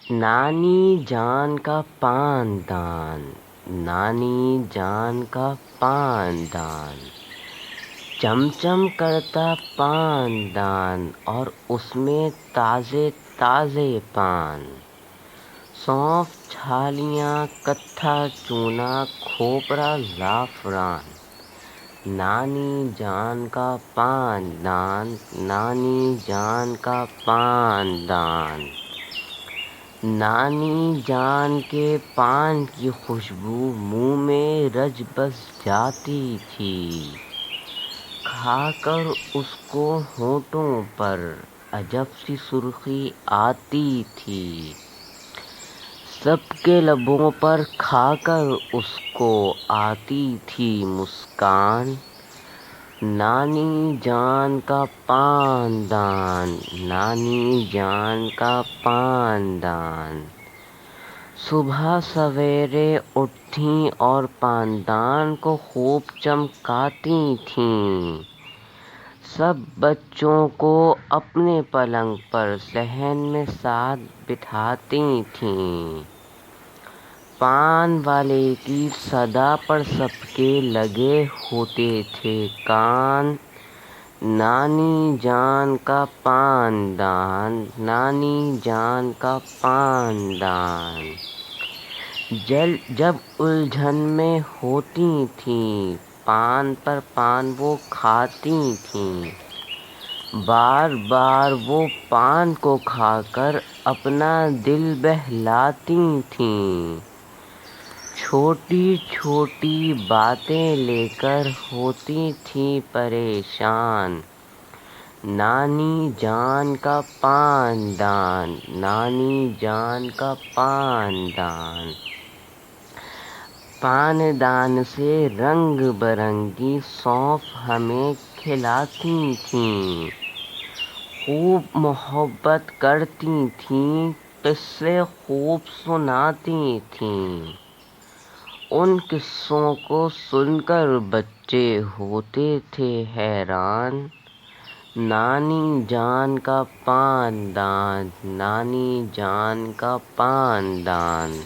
نانی جان کا پان دان، نانی جان کا پان دان، چم چم کرتا پان دان اور اس میں تازے تازے پان، سونف چھالیاں کتھا چونا کھوپرا زعفران، نانی جان کا پان دان، نانی جان کا پان دان۔ نانی جان کے پان کی خوشبو منہ میں رچ بس جاتی تھی، کھا کر اس کو ہونٹوں پر عجب سی سرخی آتی تھی، سب کے لبوں پر کھا کر اس کو آتی تھی مسکان، نانی جان کا پان دان، نانی جان کا پان دان۔ صبح سویرے اٹھتیں اور پان دان کو خوب چمکاتی تھیں، سب بچوں کو اپنے پلنگ پر صحن میں ساتھ بٹھاتی تھیں، پان والے کی صدا پر سب کے لگے ہوتے تھے کان، نانی جان کا پان دان، نانی جان کا پان دان۔ جب الجھن میں ہوتی تھیں پان پر پان وہ کھاتی تھیں، بار بار وہ پان کو کھا کر اپنا دل بہلاتی تھیں، چھوٹی چھوٹی باتیں لے کر ہوتی تھیں پریشان، نانی جان کا پان دان، نانی جان کا پان دان۔ پان دان سے رنگ برنگی سونف ہمیں کھلاتی تھیں، خوب محبت کرتی تھیں، قصے خوب سناتی تھیں، ان قصوں کو سن کر بچے ہوتے تھے حیران، نانی جان کا پان دان، نانی جان کا پان دان۔